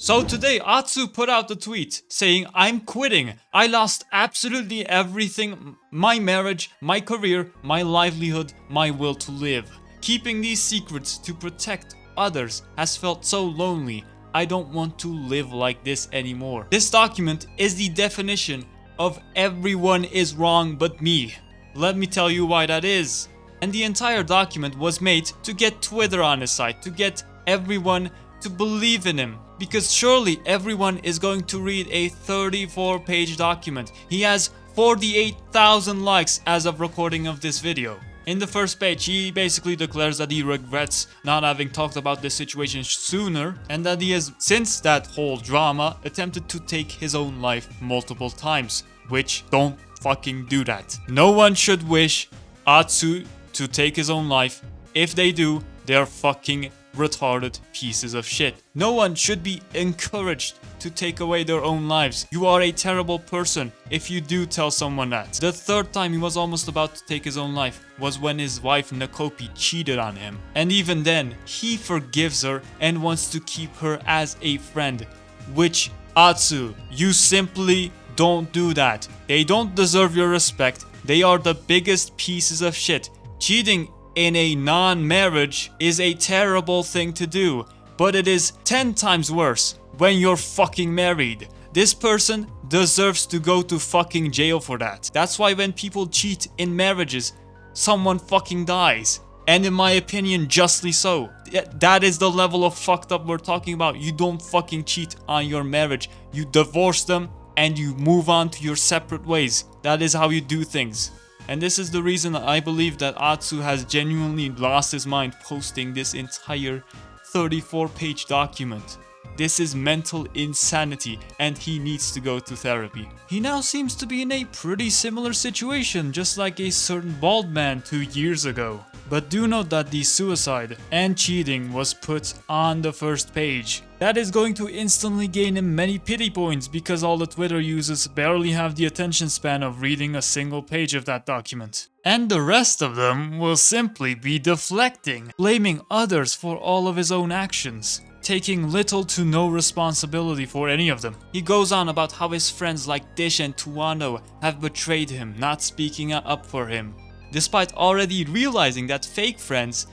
So today Atsu put out a tweet saying, "I'm quitting. I lost absolutely everything. My marriage, my career, my livelihood, my will to live. Keeping these secrets to protect others has felt so lonely. I don't want to live like this anymore." This document is the definition of everyone is wrong but me. Let me tell you why that is. And the entire document was made to get Twitter on his side, to get everyone to believe in him. Because surely everyone is going to read a 34-page document. He has 48,000 likes as of recording of this video. In the first page, he basically declares that he regrets not having talked about this situation sooner, and that he has, since that whole drama, attempted to take his own life multiple times. Which, don't fucking do that. No one should wish Atsu to take his own life. If they do, they're fucking retarded pieces of shit. No one should be encouraged to take away their own lives. You are a terrible person if you do tell someone that. The third time he was almost about to take his own life was when his wife Nakopi cheated on him. And even then, he forgives her and wants to keep her as a friend. Which, Atsu, you simply don't do that. They don't deserve your respect. They are the biggest pieces of shit. Cheating in a non-marriage is a terrible thing to do, but it is 10 times worse when you're fucking married. This person deserves to go to fucking jail for that. That's why when people cheat in marriages, someone fucking dies. And in my opinion, justly so. That is the level of fucked up we're talking about. You don't fucking cheat on your marriage. You divorce them and you move on to your separate ways. That is how you do things. And this is the reason I believe that Atsu has genuinely lost his mind posting this entire 34-page document. This is mental insanity and he needs to go to therapy. He now seems to be in a pretty similar situation, just like a certain bald man 2 years ago. But do note that the suicide and cheating was put on the first page. That is going to instantly gain him many pity points because all the Twitter users barely have the attention span of reading a single page of that document. And the rest of them will simply be deflecting, blaming others for all of his own actions, taking little to no responsibility for any of them. He goes on about how his friends like Dish and Tuano have betrayed him, not speaking up for him, despite already realizing that fake friends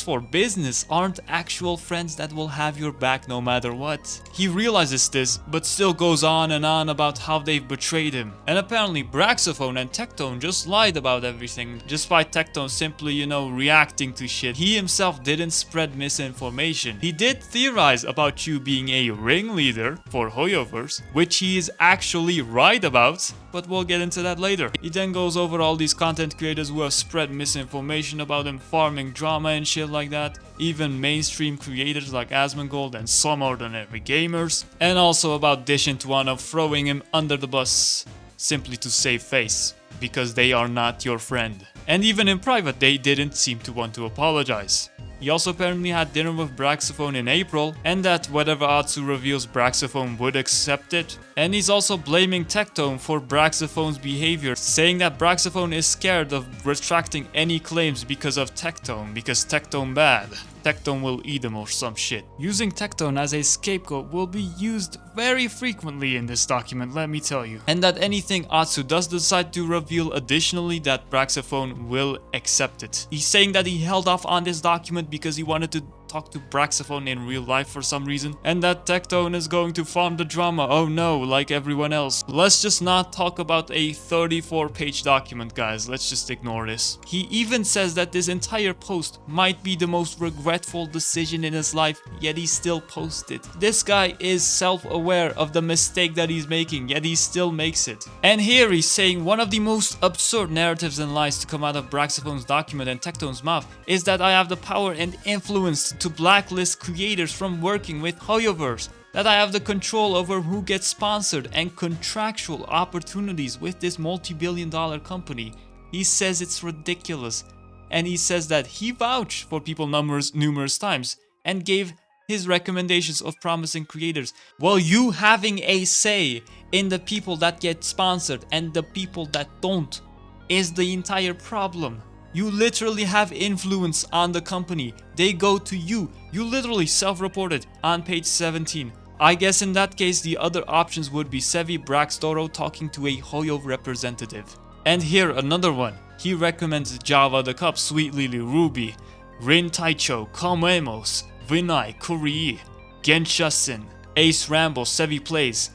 for business aren't actual friends that will have your back no matter what. He realizes this, but still goes on and on about how they've betrayed him. And apparently Braxophone and Tectone just lied about everything, despite Tectone simply, reacting to shit. He himself didn't spread misinformation. He did theorize about you being a ringleader for Hoyoverse, which he is actually right about, but we'll get into that later. He then goes over all these content creators who have spread misinformation about him farming drama and shit like that, even mainstream creators like Asmongold and some ordinary gamers, and also about Dish and Tuano throwing him under the bus simply to save face, because they are not your friend. And even in private, they didn't seem to want to apologize. He also apparently had dinner with Braxophone in April, and that whatever Atsu reveals, Braxophone would accept it. And he's also blaming Tectone for Braxophone's behavior, saying that Braxophone is scared of retracting any claims because of Tectone, because Tectone bad. Tectone will eat him or some shit. Using Tectone as a scapegoat will be used very frequently in this document, let me tell you. And that anything Atsu does decide to reveal additionally, that Braxophone will accept it. He's saying that he held off on this document because he wanted to talk to Braxophone in real life for some reason, and that Tectone is going to farm the drama, oh no, like everyone else. Let's just not talk about a 34-page document, guys, let's just ignore this. He even says that this entire post might be the most regretful decision in his life, yet he still posts it. This guy is self-aware of the mistake that he's making, yet he still makes it. And here he's saying one of the most absurd narratives and lies to come out of Braxophone's document and Tectone's mouth is that I have the power and influence to blacklist creators from working with Hoyoverse, that I have the control over who gets sponsored and contractual opportunities with this multi-billion-dollar company. He says it's ridiculous, and he says that he vouched for people numerous times and gave his recommendations of promising creators. Well, you having a say in the people that get sponsored and the people that don't is the entire problem. You literally have influence on the company. They go to you. You literally self-reported on page 17 I guess in that case the other options would be Sevi Braxtoro talking to a Hoyo representative. And here another one. He recommends Java the Cup, Sweet Lily, Ruby, Rin Taicho, Kamemos, Vinay, Kurii, Genshasin, Ace Rambo, Sevi Plays,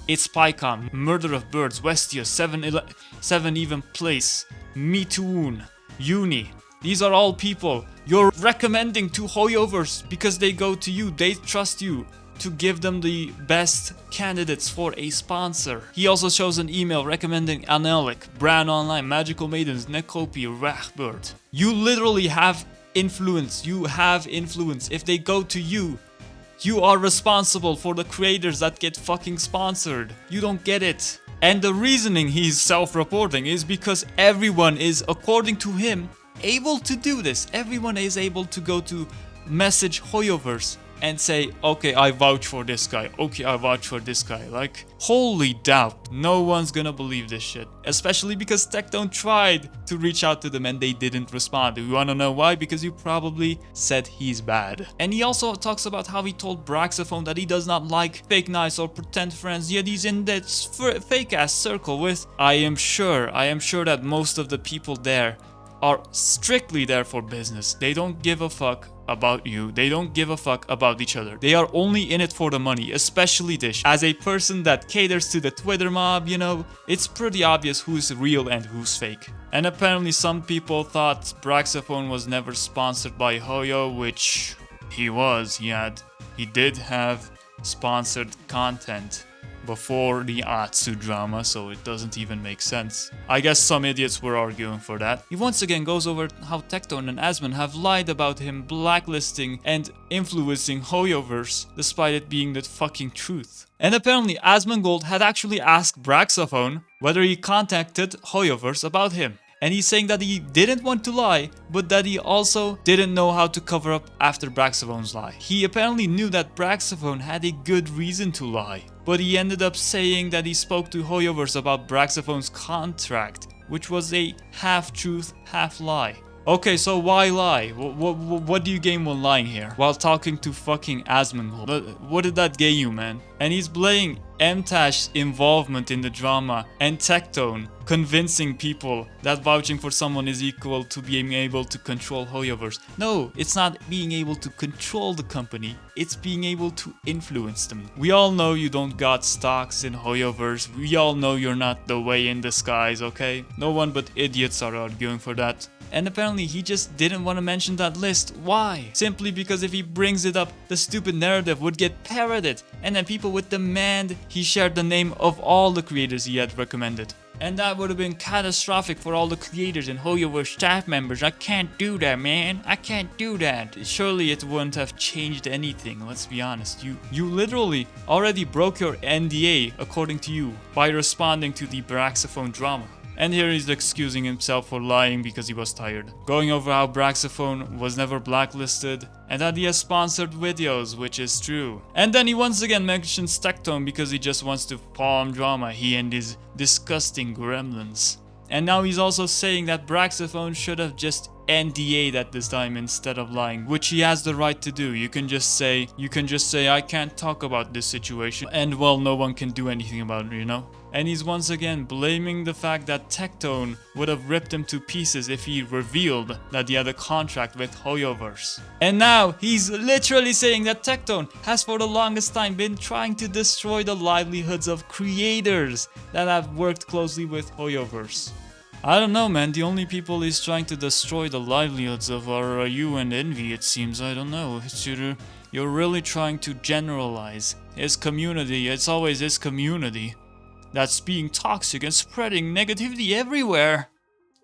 It's PyCon, Murder of Birds, Westia, 7 Even Place, Mitoon, Uni. These are all people you're recommending to Hoyoverse because they go to you, they trust you to give them the best candidates for a sponsor. He also shows an email recommending Anelik, Bran Online, Magical Maidens, Nekopi, Rachbird. You literally have influence. You have influence. If they go to you, you are responsible for the creators that get fucking sponsored. You don't get it. And the reasoning he's self-reporting is because everyone is, according to him, able to do this. Everyone is able to go to message Hoyoverse and say, okay, I vouch for this guy. Okay, I vouch for this guy. Like, holy doubt. No one's gonna believe this shit. Especially because Tectone tried to reach out to them and they didn't respond. You wanna know why? Because you probably said he's bad. And he also talks about how he told Braxophone that he does not like fake nice or pretend friends, yet he's in that fake ass circle with. I am sure that most of the people there are strictly there for business. They don't give a fuck about you. They don't give a fuck about each other. They are only in it for the money, especially Dish. As a person that caters to the Twitter mob, you know, it's pretty obvious who's real and who's fake. And apparently some people thought Braxophone was never sponsored by Hoyo, which he was. He did have sponsored content before the Atsu drama, so it doesn't even make sense. I guess some idiots were arguing for that. He once again goes over how Tectone and Asmon have lied about him blacklisting and influencing Hoyoverse, despite it being the fucking truth. And apparently Asmongold had actually asked Braxophone whether he contacted Hoyoverse about him. And he's saying that he didn't want to lie, but that he also didn't know how to cover up after Braxophone's lie. He apparently knew that Braxophone had a good reason to lie, but he ended up saying that he spoke to Hoyoverse about Braxophone's contract, which was a half-truth, half-lie. Okay, so why lie? What do you gain when lying here? While talking to fucking Asmongold. What did that gain you, man? And he's blaming MTash's involvement in the drama and Tectone convincing people that vouching for someone is equal to being able to control Hoyoverse. No, it's not being able to control the company, it's being able to influence them. We all know you don't got stocks in Hoyoverse, we all know you're not the way in disguise, okay? No one but idiots are arguing for that. And apparently he just didn't want to mention that list. Why? Simply because if he brings it up, the stupid narrative would get parroted, and then people would demand he shared the name of all the creators he had recommended. And that would have been catastrophic for all the creators and Hoyoverse staff members. I can't do that, man. I can't do that. Surely it wouldn't have changed anything, let's be honest. You literally already broke your NDA, according to you, by responding to the Braxophone drama. And here he's excusing himself for lying because he was tired. Going over how Braxophone was never blacklisted and that he has sponsored videos, which is true. And then he once again mentions Tectone because he just wants to palm drama, he and his disgusting gremlins. And now he's also saying that Braxophone should have just NDA'd at this time instead of lying, which he has the right to do. You can just say I can't talk about this situation, and well, no one can do anything about it, you know? And he's once again blaming the fact that Tectone would have ripped him to pieces if he revealed that he had a contract with Hoyoverse. And now he's literally saying that Tectone has for the longest time been trying to destroy the livelihoods of creators that have worked closely with Hoyoverse. I don't know, man. The only people he's trying to destroy the livelihoods of are you and Envy, it seems. I don't know. You're really trying to generalize his community. It's always his community that's being toxic and spreading negativity everywhere.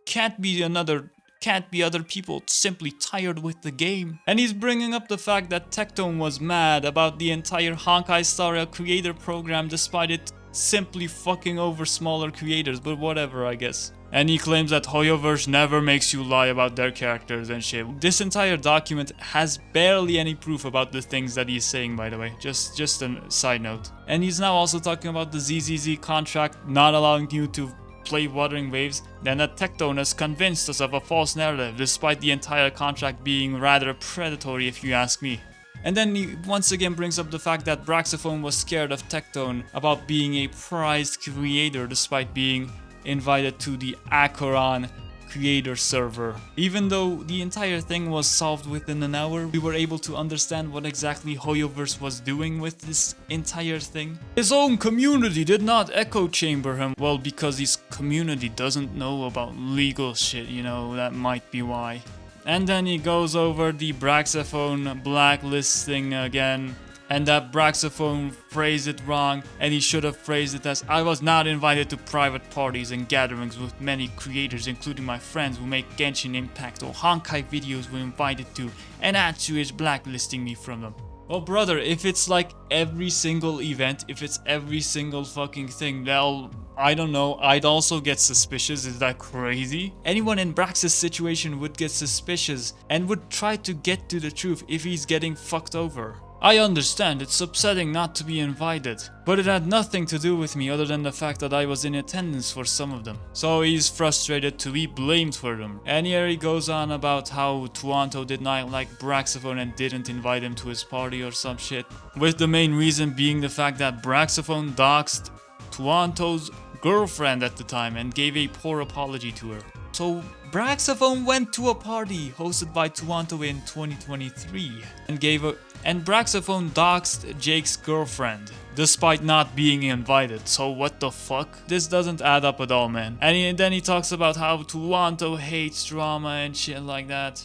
Can't be other people simply tired with the game. And he's bringing up the fact that Tectone was mad about the entire Honkai Star Rail creator program despite it simply fucking over smaller creators, but whatever, I guess. And he claims that Hoyoverse never makes you lie about their characters and shit. This entire document has barely any proof about the things that he's saying, by the way. Just a side note. And he's now also talking about the ZZZ contract not allowing you to play Wuthering Waves, then that Tectone has convinced us of a false narrative despite the entire contract being rather predatory if you ask me. And then he once again brings up the fact that Braxophone was scared of Tectone about being a prized creator despite being invited to the Acheron creator server. Even though the entire thing was solved within an hour, we were able to understand what exactly Hoyoverse was doing with this entire thing. His own community did not echo chamber him. Well, because his community doesn't know about legal shit, you know, that might be why. And then he goes over the Braxophone blacklisting again, and that Braxophone phrased it wrong, and he should have phrased it as, I was not invited to private parties and gatherings with many creators, including my friends who make Genshin Impact or Honkai videos were invited to, and Atsu is blacklisting me from them. Well, brother, if it's like every single event, if it's every single fucking thing, well, I don't know, I'd also get suspicious. Is that crazy? Anyone in Brax's situation would get suspicious and would try to get to the truth if he's getting fucked over. I understand, it's upsetting not to be invited, but it had nothing to do with me other than the fact that I was in attendance for some of them. So he's frustrated to be blamed for them. And here he goes on about how Tuanto did not like Braxophone and didn't invite him to his party or some shit, with the main reason being the fact that Braxophone doxed Tuanto's girlfriend at the time and gave a poor apology to her. So Braxophone went to a party hosted by Tuanto in 2023 and Braxophone doxed Jake's girlfriend despite not being invited. So what the fuck? This doesn't add up at all, man. And then he talks about how Tuanto hates drama and shit like that.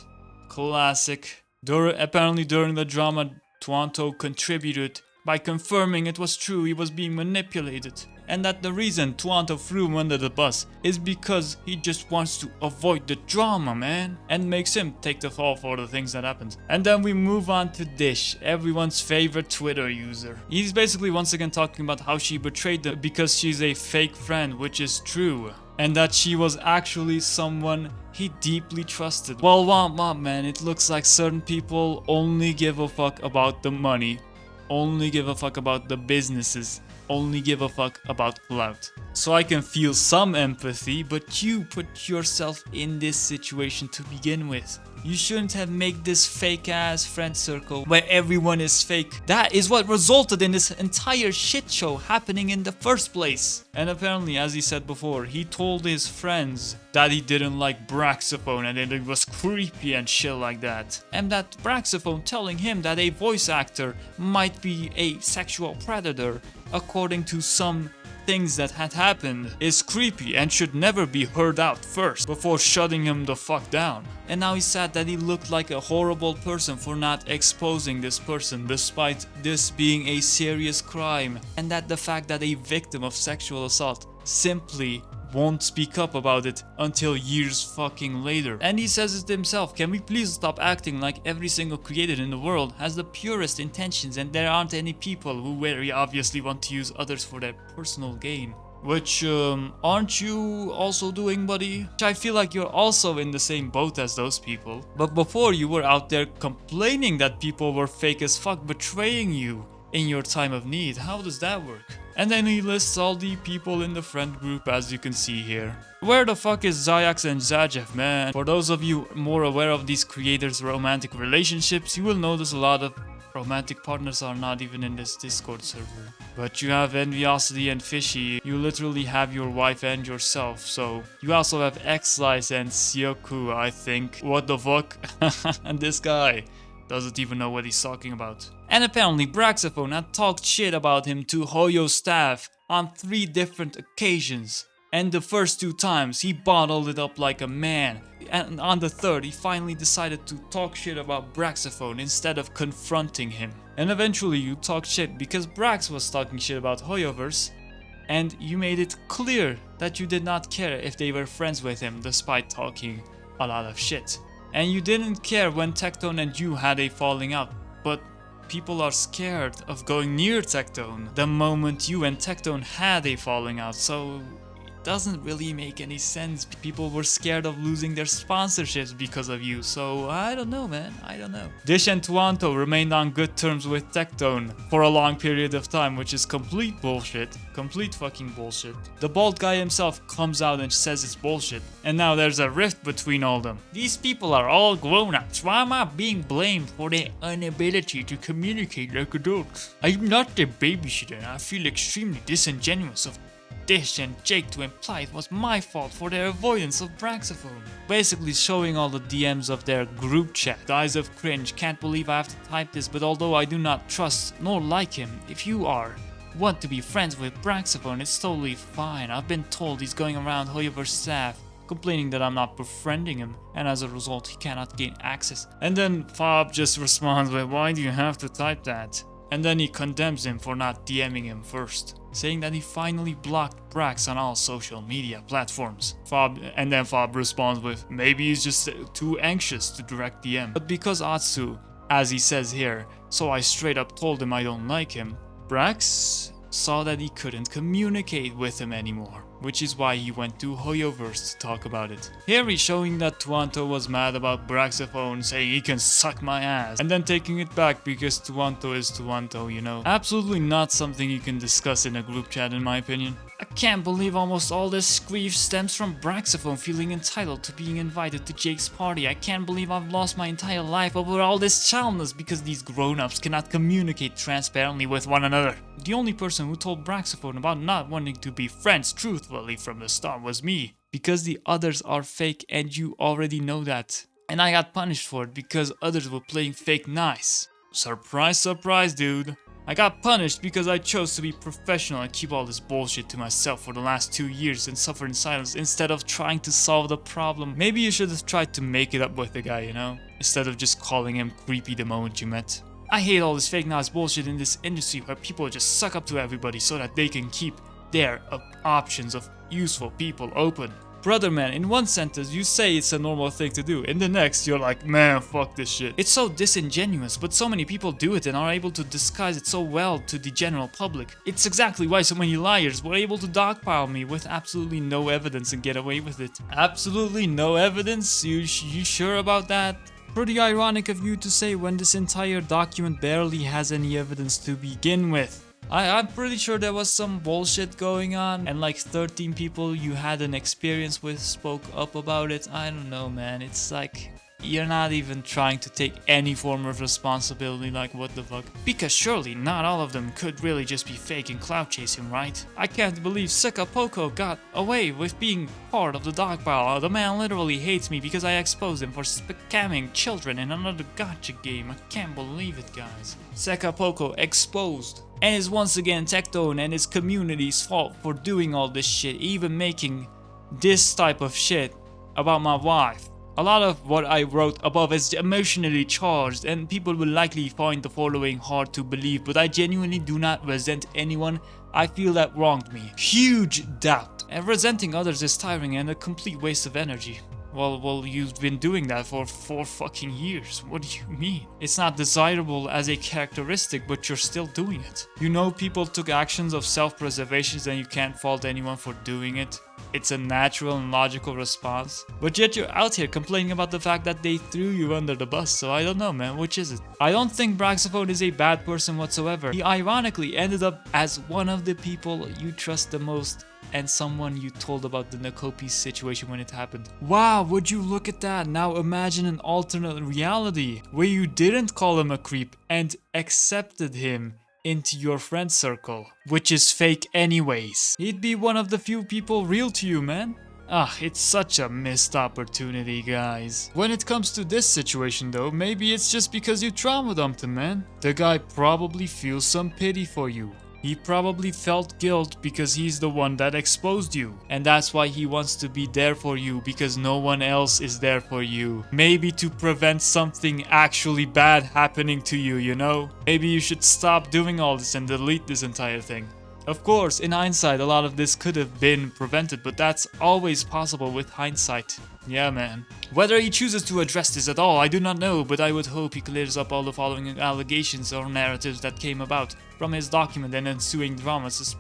Classic. Apparently during the drama, Tuanto contributed by confirming it was true he was being manipulated, and that the reason Tuanto threw him under the bus is because he just wants to avoid the drama, man, and makes him take the fall for the things that happened. And then we move on to Dish, everyone's favorite Twitter user. He's basically once again talking about how she betrayed them because she's a fake friend, which is true, and that she was actually someone he deeply trusted. Well, what, man, it looks like certain people only give a fuck about the money, only give a fuck about the businesses, only give a fuck about clout. So I can feel some empathy, but you put yourself in this situation to begin with. You shouldn't have made this fake ass friend circle where everyone is fake. That is what resulted in this entire shit show happening in the first place. And apparently, as he said before, he told his friends that he didn't like Braxophone and that it was creepy and shit like that. And that Braxophone telling him that a voice actor might be a sexual predator, according to some things that had happened, is creepy and should never be heard out first before shutting him the fuck down. And now he's sad that he looked like a horrible person for not exposing this person despite this being a serious crime, and that the fact that a victim of sexual assault simply won't speak up about it until years fucking later. And he says it himself, can we please stop acting like every single creator in the world has the purest intentions and there aren't any people who very obviously want to use others for their personal gain. Which, aren't you also doing, buddy? I feel like you're also in the same boat as those people. But before you were out there complaining that people were fake as fuck, betraying you in your time of need. How does that work? And then he lists all the people in the friend group, as you can see here. Where the fuck is Zayax and Zajev, man? For those of you more aware of these creators' romantic relationships, you will notice a lot of romantic partners are not even in this Discord server. But you have Enviosity and Fishy, you literally have your wife and yourself, so you also have X-Slice and Sioku, I think. What the fuck? And this guy doesn't even know what he's talking about. And apparently Braxophone had talked shit about him to Hoyo's staff on 3 different occasions. And the first 2 times he bottled it up like a man. And on the 3rd he finally decided to talk shit about Braxophone instead of confronting him. And eventually you talked shit because Brax was talking shit about Hoyoverse, and you made it clear that you did not care if they were friends with him despite talking a lot of shit. And you didn't care when Tectone and you had a falling out, but people are scared of going near Tectone the moment you and Tectone had a falling out, so doesn't really make any sense. People were scared of losing their sponsorships because of you, so I don't know, man. I don't know. Dish and Tuanto remained on good terms with Tectone for a long period of time, which is complete bullshit. Complete fucking bullshit. The bald guy himself comes out and says it's bullshit, and now there's a rift between all of them. These people are all grown-ups. Why am I being blamed for their inability to communicate like adults? I'm not their babysitter, and I feel extremely disingenuous of Dish and Jake to imply it was my fault for their avoidance of Braxophone. Basically showing all the DMs of their group chat. Guys of cringe, can't believe I have to type this, but although I do not trust nor like him, if you want to be friends with Braxophone, it's totally fine. I've been told he's going around Hoyoverse staff complaining that I'm not befriending him, and as a result he cannot gain access. And then Fob just responds with, why do you have to type that? And then he condemns him for not DMing him first, saying that he finally blocked Brax on all social media platforms. And then Fob responds with, maybe he's just too anxious to direct DM. But because Atsu, as he says here, so I straight up told him I don't like him, Brax saw that he couldn't communicate with him anymore, which is why he went to Hoyoverse to talk about it. Here he's showing that Tuanto was mad about Braxophone, saying he can suck my ass, and then taking it back because Tuanto is Tuanto, you know. Absolutely not something you can discuss in a group chat, in my opinion. I can't believe almost all this grief stems from Braxophone feeling entitled to being invited to Jake's party. I can't believe I've lost my entire life over all this childness because these grown-ups cannot communicate transparently with one another. The only person who told Braxophone about not wanting to be friends truthfully from the start was me. Because the others are fake and you already know that. And I got punished for it because others were playing fake nice. Surprise, surprise, dude. I got punished because I chose to be professional and keep all this bullshit to myself for the last 2 years and suffer in silence instead of trying to solve the problem. Maybe you should have tried to make it up with the guy, you know? Instead of just calling him creepy the moment you met. I hate all this fake nice bullshit in this industry where people just suck up to everybody so that they can keep their options of useful people open. Brother man, in one sentence you say it's a normal thing to do, in the next you're like, man, fuck this shit. It's so disingenuous, but so many people do it and are able to disguise it so well to the general public. It's exactly why so many liars were able to dogpile me with absolutely no evidence and get away with it. Absolutely no evidence? You sure about that? Pretty ironic of you to say when this entire document barely has any evidence to begin with. I'm pretty sure there was some bullshit going on and like 13 people you had an experience with spoke up about it. I don't know, man. It's like you're not even trying to take any form of responsibility, like what the fuck? Because surely not all of them could really just be fake and clout chasing, right? I can't believe Sekapoko got away with being part of the dog pile. The man literally hates me because I exposed him for scamming children in another gacha game. I can't believe it, guys. Sekapoko exposed. And it's once again Tectone and his community's fault for doing all this shit, even making this type of shit about my wife. A lot of what I wrote above is emotionally charged and people will likely find the following hard to believe, but I genuinely do not resent anyone I feel that wronged me. Huge doubt. And resenting others is tiring and a complete waste of energy. Well, you've been doing that for 4 fucking years. What do you mean? It's not desirable as a characteristic, but you're still doing it. You know people took actions of self-preservation and you can't fault anyone for doing it. It's a natural and logical response. But yet you're out here complaining about the fact that they threw you under the bus, so I don't know, man, which is it? I don't think Braxophone is a bad person whatsoever. He ironically ended up as one of the people you trust the most and someone you told about the Nakopi situation when it happened. Wow, would you look at that? Now imagine an alternate reality where you didn't call him a creep and accepted him into your friend circle, which is fake anyways. He'd be one of the few people real to you, man. It's such a missed opportunity, guys. When it comes to this situation though, maybe it's just because you trauma dumped him, man. The guy probably feels some pity for you. He probably felt guilt because he's the one that exposed you. And that's why he wants to be there for you because no one else is there for you. Maybe to prevent something actually bad happening to you, you know? Maybe you should stop doing all this and delete this entire thing. Of course, in hindsight, a lot of this could have been prevented, but that's always possible with hindsight. Yeah, man. Whether he chooses to address this at all, I do not know, but I would hope he clears up all the following allegations or narratives that came about. from his document and ensuing dramas,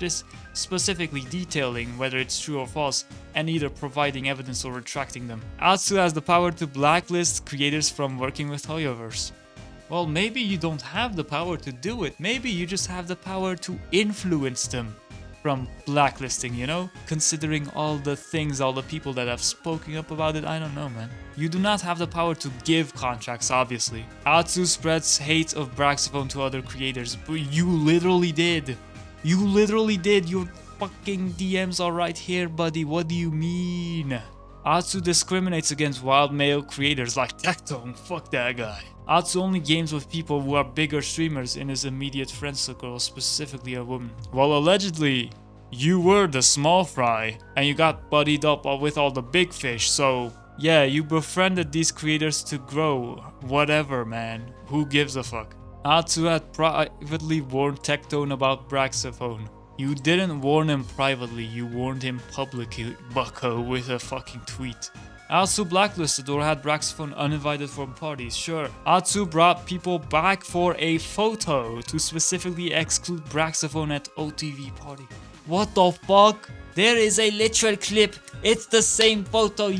specifically detailing whether it's true or false, and either providing evidence or retracting them. Atsu has the power to blacklist creators from working with Hoyoverse. Well, maybe you don't have the power to do it, maybe you just have the power to influence them from blacklisting, you know? Considering all the things, all the people that have spoken up about it, I don't know, man. You do not have the power to give contracts, obviously. Atsu spreads hate of Braxophone to other creators, but you literally did. You literally did. Your fucking DMs are right here, buddy. What do you mean? Atsu discriminates against wild male creators like Tectone, fuck that guy. Atsu only games with people who are bigger streamers in his immediate friend circle, specifically a woman. Well, allegedly, you were the small fry, and you got buddied up with all the big fish, so yeah, you befriended these creators to grow. Whatever, man. Who gives a fuck? Atsu had privately warned Tectone about Braxophone. You didn't warn him privately, you warned him publicly, bucko, with a fucking tweet. Atsu blacklisted or had Braxophone uninvited from parties, sure. Atsu brought people back for a photo to specifically exclude Braxophone at OTV party. What the fuck? There is a literal clip. It's the same photo.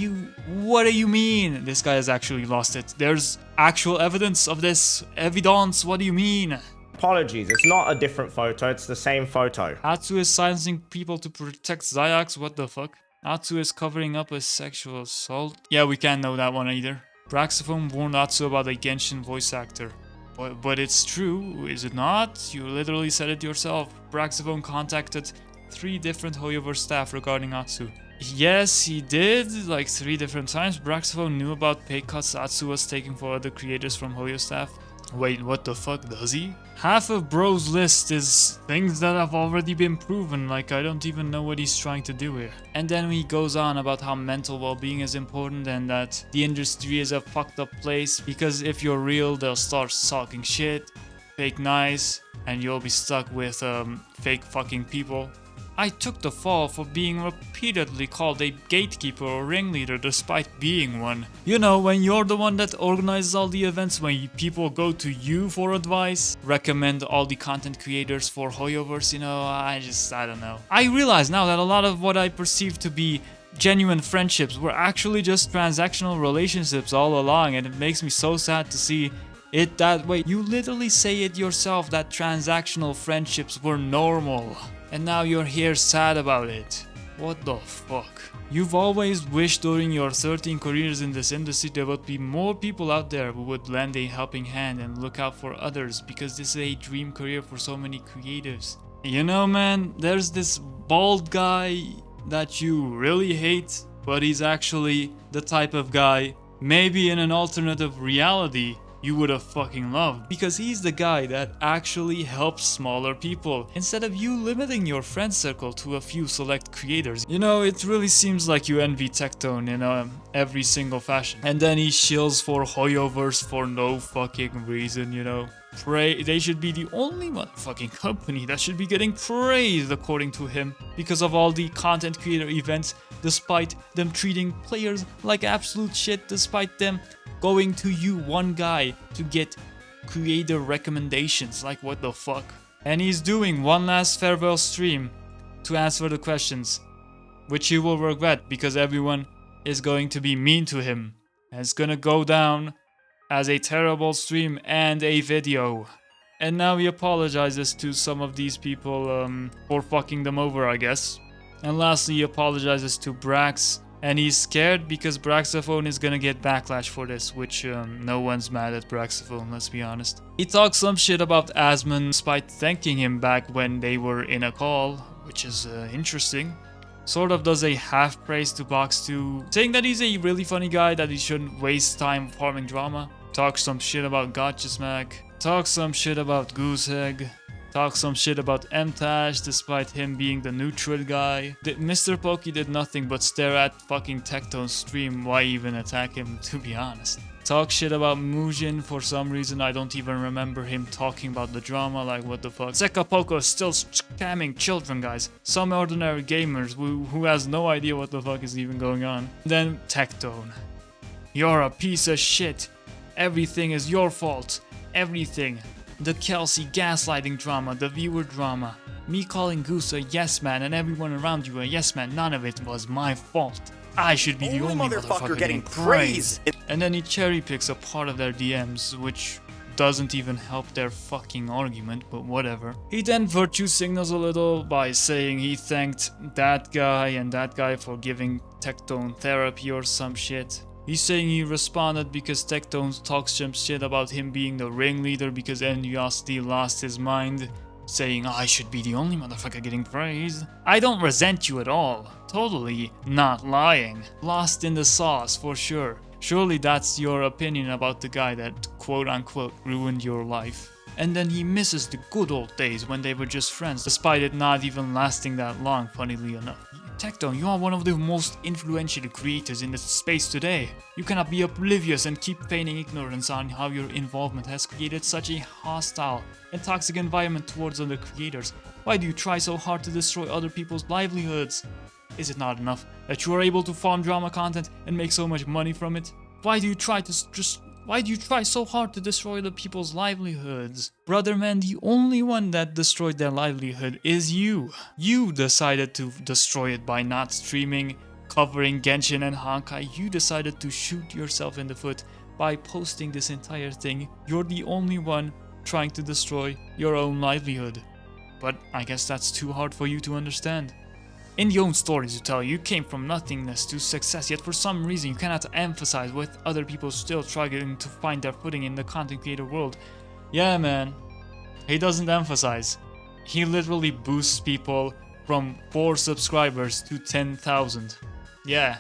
What do you mean? This guy has actually lost it. There's actual evidence of this. Evidence, what do you mean? Apologies, it's not a different photo, it's the same photo. Atsu is silencing people to protect Zyax, what the fuck? Atsu is covering up a sexual assault. Yeah, we can't know that one either. Braxophone warned Atsu about a Genshin voice actor. But it's true, is it not? You literally said it yourself. Braxophone contacted 3 different Hoyoverse staff regarding Atsu. Yes, he did, like 3 different times. Braxophone knew about pay cuts Atsu was taking for other creators from Hoyo staff. Wait, what the fuck, does he? Half of bro's list is things that have already been proven, like I don't even know what he's trying to do here. And then he goes on about how mental well-being is important and that the industry is a fucked up place because if you're real, they'll start talking shit, fake nice, and you'll be stuck with fake fucking people. I took the fall for being repeatedly called a gatekeeper or ringleader despite being one. You know, when you're the one that organizes all the events, when people go to you for advice, recommend all the content creators for Hoyoverse, you know, I don't know. I realize now that a lot of what I perceive to be genuine friendships were actually just transactional relationships all along, and it makes me so sad to see it that way. You literally say it yourself that transactional friendships were normal. And now you're here sad about it. What the fuck? You've always wished during your 13 careers in this industry there would be more people out there who would lend a helping hand and look out for others because this is a dream career for so many creatives. You know, man, there's this bald guy that you really hate, but he's actually the type of guy maybe in an alternative reality you would have fucking loved, because he's the guy that actually helps smaller people instead of you limiting your friend circle to a few select creators. You know, it really seems like you envy Tectone in every single fashion, and then he shills for Hoyoverse for no fucking reason, you know. They should be the only motherfucking company that should be getting praised according to him because of all the content creator events, despite them treating players like absolute shit, despite them going to you, one guy, to get creator recommendations. Like, what the fuck? And he's doing one last farewell stream to answer the questions, which he will regret because everyone is going to be mean to him. And it's gonna go down as a terrible stream and a video. And now he apologizes to some of these people for fucking them over, I guess. And lastly, he apologizes to Brax. And he's scared because Braxophone is gonna get backlash for this, which no one's mad at Braxophone, let's be honest. He talks some shit about Asmon despite thanking him back when they were in a call, which is interesting. Sort of does a half praise to Box 2, saying that he's a really funny guy, that he shouldn't waste time farming drama. Talks some shit about Gotchasmack. Talks some shit about Gooseegg. Talk some shit about Mtash despite him being the neutral guy. Mr. Pokey did nothing but stare at fucking Tectone's stream, why even attack him, to be honest. Talk shit about Mujin for some reason, I don't even remember him talking about the drama, like what the fuck. Sekapoko is still scamming children, guys. Some ordinary gamers who has no idea what the fuck is even going on. Then Tectone. You're a piece of shit. Everything is your fault. Everything. The Kelsey gaslighting drama, the viewer drama, me calling Goose a yes man and everyone around you a yes man, none of it was my fault. I should be the only motherfucker getting praise. And then he cherry picks a part of their DMs, which doesn't even help their fucking argument, but whatever. He then virtue signals a little by saying he thanked that guy and that guy for giving Tectone therapy or some shit. He's saying he responded because Tectone talks some shit about him being the ringleader because Enviosity lost his mind, saying I should be the only motherfucker getting praised. I don't resent you at all. Totally not lying. Lost in the sauce for sure. Surely that's your opinion about the guy that quote-unquote ruined your life. And then he misses the good old days when they were just friends, despite it not even lasting that long, funnily enough. Tectone, you are one of the most influential creators in the space today. You cannot be oblivious and keep feigning ignorance on how your involvement has created such a hostile and toxic environment towards other creators. Why do you try so hard to destroy other people's livelihoods? Is it not enough that you are able to farm drama content and make so much money from it? Why do you try so hard to destroy other people's livelihoods? Brother man, the only one that destroyed their livelihood is you. You decided to destroy it by not streaming, covering Genshin and Honkai. You decided to shoot yourself in the foot by posting this entire thing. You're the only one trying to destroy your own livelihood. But I guess that's too hard for you to understand. In your own stories you tell, you came from nothingness to success, yet for some reason you cannot emphasize with other people still struggling to find their footing in the content creator world. Yeah man, he doesn't emphasize. He literally boosts people from 4 subscribers to 10,000. Yeah,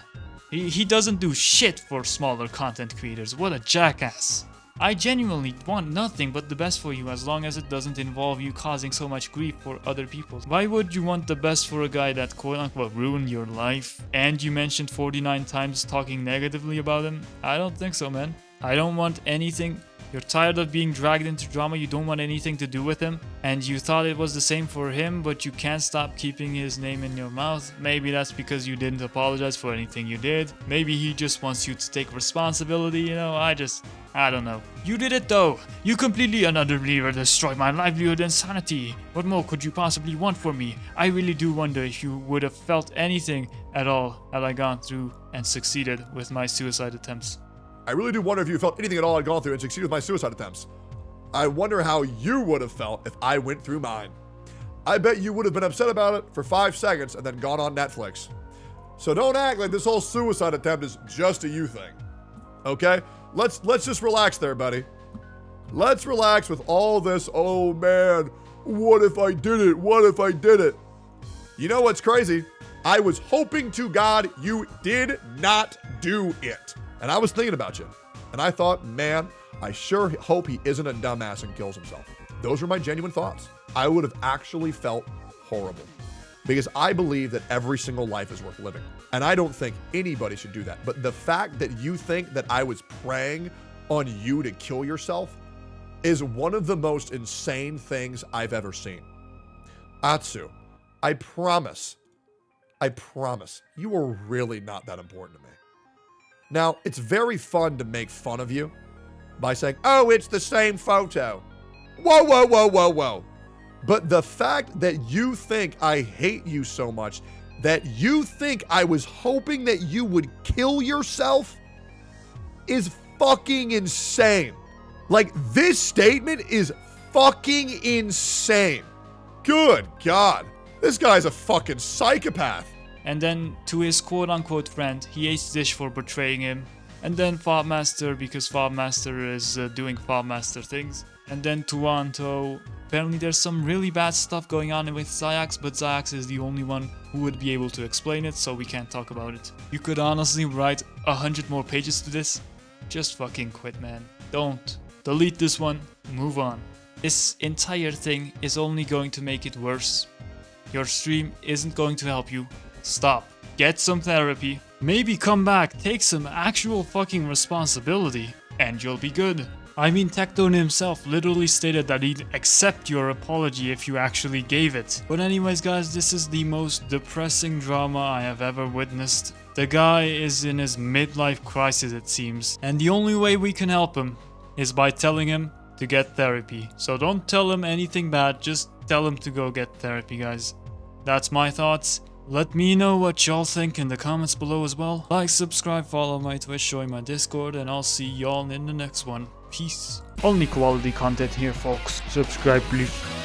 he doesn't do shit for smaller content creators. What a jackass. I genuinely want nothing but the best for you as long as it doesn't involve you causing so much grief for other people. Why would you want the best for a guy that quote-unquote ruined your life and you mentioned 49 times talking negatively about him? I don't think so, man. I don't want anything. You're tired of being dragged into drama, you don't want anything to do with him, and you thought it was the same for him, but you can't stop keeping his name in your mouth. Maybe that's because you didn't apologize for anything you did. Maybe he just wants you to take responsibility, you know, I don't know. You did it though. You completely and utterly destroyed my livelihood and sanity. What more could you possibly want from me? I really do wonder if you would have felt anything at all had I gone through and succeeded with my suicide attempts. I really do wonder if you felt anything at all I'd gone through and succeeded with my suicide attempts. I wonder how you would have felt if I went through mine. I bet you would have been upset about it for 5 seconds and then gone on Netflix. So don't act like this whole suicide attempt is just a you thing. Okay? Let's just relax there, buddy. Let's relax with all this, oh man, what if I did it? What if I did it? You know what's crazy? I was hoping to God you did not do it. And I was thinking about you. And I thought, man, I sure hope he isn't a dumbass and kills himself. Those were my genuine thoughts. I would have actually felt horrible. Because I believe that every single life is worth living. And I don't think anybody should do that. But the fact that you think that I was preying on you to kill yourself is one of the most insane things I've ever seen. Atsu, I promise, you are really not that important to me. Now, it's very fun to make fun of you by saying, oh, it's the same photo. Whoa, whoa, whoa, whoa, whoa. But the fact that you think I hate you so much, that you think I was hoping that you would kill yourself is fucking insane. Like, this statement is fucking insane. Good God. This guy's a fucking psychopath. And then to his quote-unquote friend, he hates Dish for betraying him. And then Fobmaster, because Fobmaster is doing Fobmaster things. And then to Anto, apparently there's some really bad stuff going on with Zayax, but Zayax is the only one who would be able to explain it, so we can't talk about it. You could honestly write 100 more pages to this. Just fucking quit, man. Don't. Delete this one, move on. This entire thing is only going to make it worse. Your stream isn't going to help you. Stop. Get some therapy. Maybe come back, take some actual fucking responsibility, and you'll be good. I mean, Tectone himself literally stated that he'd accept your apology if you actually gave it. But anyways guys, this is the most depressing drama I have ever witnessed. The guy is in his midlife crisis, it seems, and the only way we can help him is by telling him to get therapy. So don't tell him anything bad, just tell him to go get therapy, guys. That's my thoughts. Let me know what y'all think in the comments below as well. Like, subscribe, follow my Twitch, join my Discord, and I'll see y'all in the next one. Peace. Only quality content here, folks. Subscribe, please.